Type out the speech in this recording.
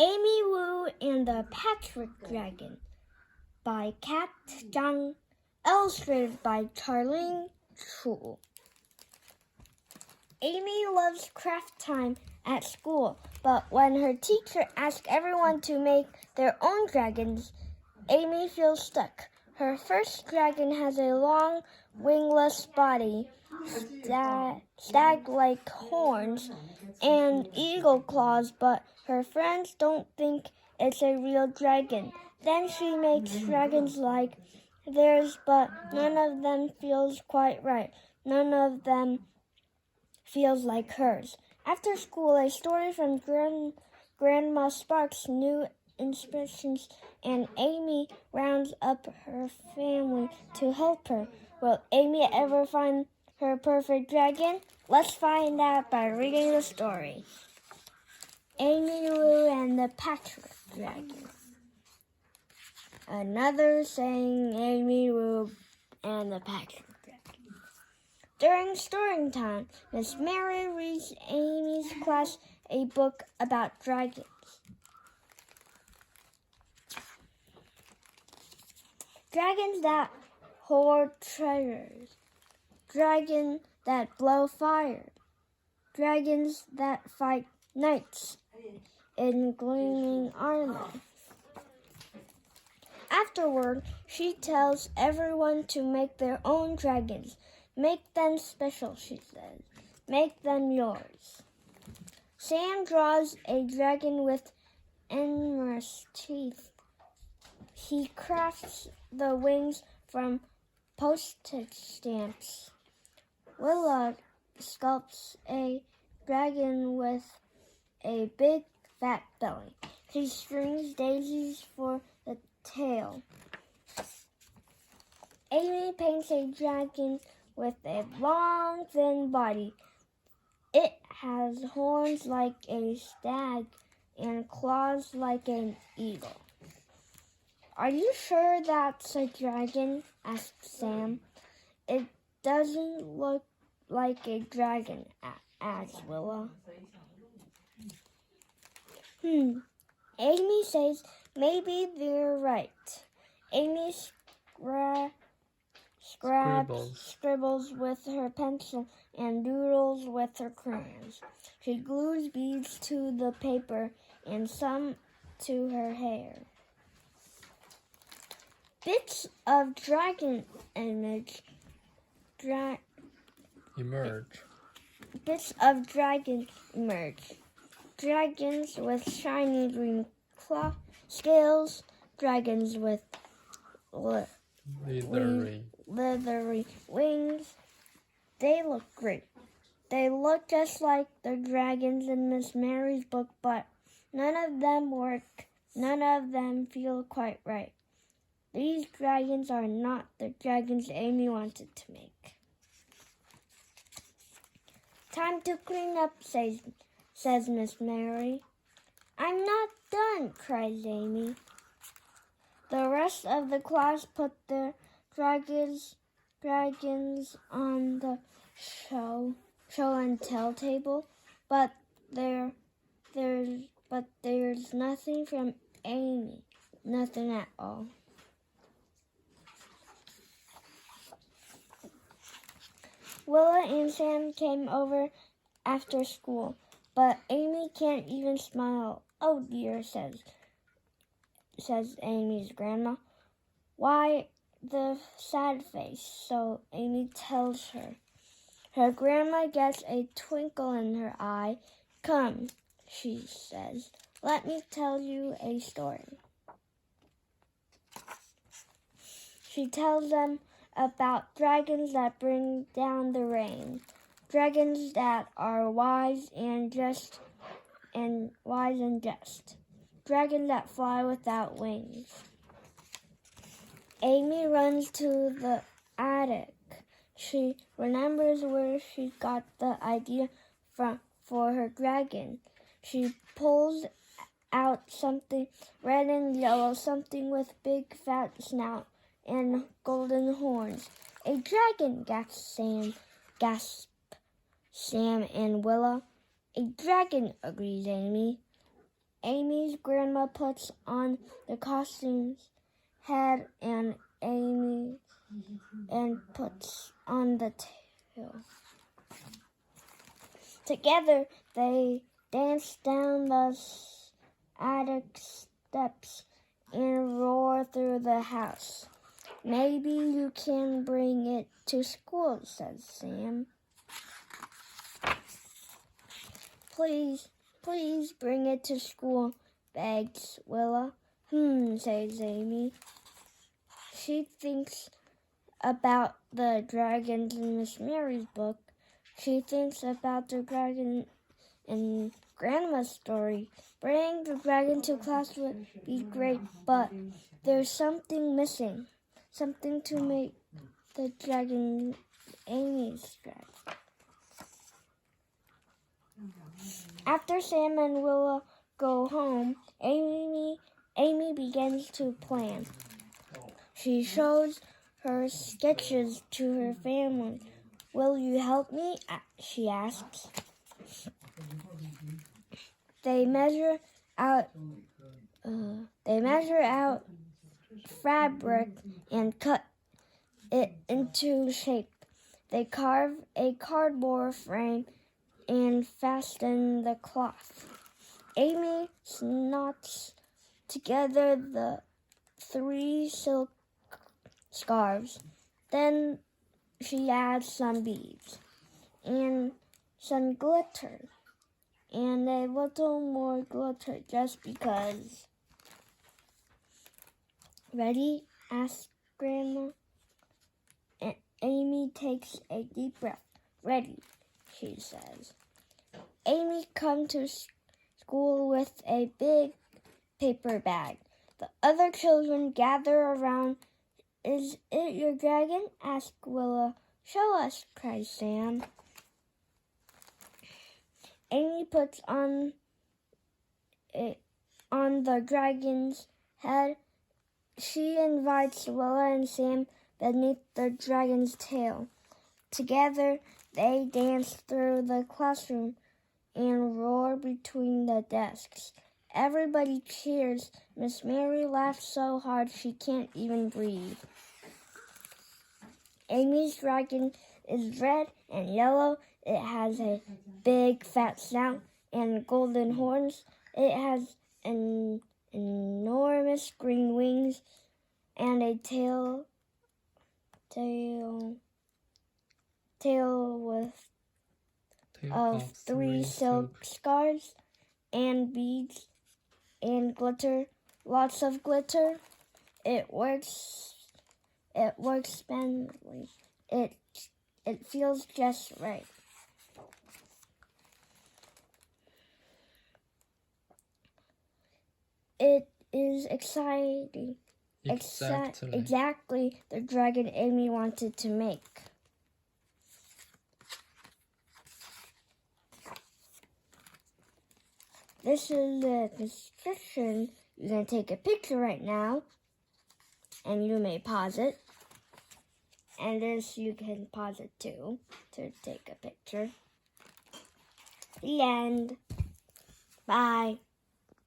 Amy Wu and the Patchwork Dragon by Kat Zhang, illustrated by Charlene Chu. Amy loves craft time at school, but when her teacher asks everyone to make their own dragons, Amy feels stuck. Her first dragon has a long, wingless body, stag-like horns, and eagle claws, but her friends don't think it's a real dragon. Then she makes dragons like theirs, but none of them feels quite right. None of them feels like hers. After school, a story from Grandma sparks new inspirations, and Amy rounds up her family to help her. Will Amy ever find her perfect dragon? Let's find out by reading the story. Amy Wu and the Patchwork Dragon. Another saying, Amy Wu and the Patchwork Dragon. During story time, Miss Mary reads Amy's class a book about dragons. Dragons that hoard treasures. Dragons that blow fire. Dragons that fight knights in gleaming armor. Afterward, she tells everyone to make their own dragons. Make them special, she says. Make them yours. Sam draws a dragon with enormous teeth. He crafts the wings from postage stamps. Willa sculpts a dragon with a big fat belly. She strings daisies for the tail. Amy paints a dragon with a long, thin body. It has horns like a stag and claws like an eagle. Are you sure that's a dragon? Asked Sam. It doesn't look like a dragon, asked Willa. Amy says maybe they're right. Amy scribbles with her pencil and doodles with her crayons. She glues beads to the paper and some to her hair. Bits of dragon emerge. Bits of dragon emerge. Dragons with shiny green scales. Dragons with leathery wings. They look great. They look just like the dragons in Miss Mary's book, but none of them work. None of them feel quite right. These dragons are not the dragons Amy wanted to make. Time to clean up, says Miss Mary. I'm not done, cries Amy. The rest of the class put their dragons on the show and tell table, but there's nothing from Amy, nothing at all. Willa and Sam came over after school, but Amy can't even smile. Oh dear, says Amy's grandma. Why the sad face? So Amy tells her. Her grandma gets a twinkle in her eye. Come, she says, let me tell you a story. She tells them about dragons that bring down the rain, dragons that are wise and just, dragons that fly without wings. Amy runs to the attic. She remembers where she got the idea for her dragon. She pulls out something red and yellow, something with big fat snout and golden horns. A dragon, gasp Sam and Willa. A dragon, agrees Amy. Amy's grandma puts on the costume's head and puts on the tail. Together, they dance down the attic steps and roar through the house. Maybe you can bring it to school, says Sam. Please bring it to school, begs Willa. Says Amy. She thinks about the dragons in Miss Mary's book. She thinks about the dragon in Grandma's story. Bringing the dragon to class would be great, but there's something missing. Something to make the dragon Amy's dragon. After Sam and Willa go home, Amy begins to plan. She shows her sketches to her family. Will you help me? She asks. They measure out fabric and cut it into shape. They carve a cardboard frame and fasten the cloth. Amy knots together the 3 silk scarves. Then she adds some beads and some glitter and a little more glitter just because. Ready? Asks Grandma. And Amy takes a deep breath. Ready, she says. Amy comes to school with a big paper bag. The other children gather around. Is it your dragon? Asks Willa. Show us, cries Sam. Amy puts on the dragon's head. She invites Willa and Sam beneath the dragon's tail. Together, they dance through the classroom and roar between the desks. Everybody cheers. Miss Mary laughs so hard she can't even breathe. Amy's dragon is red and yellow. It has a big fat snout and golden horns. It has enormous green wings and a tail of 3 silk scarves and beads and glitter, lots of glitter. It works splendidly. It feels just right. It is exciting. Exactly the dragon Amy wanted to make. This is the description. You're going to take a picture right now, and you may pause it. And this, you can pause it too, to take a picture. The end. Bye.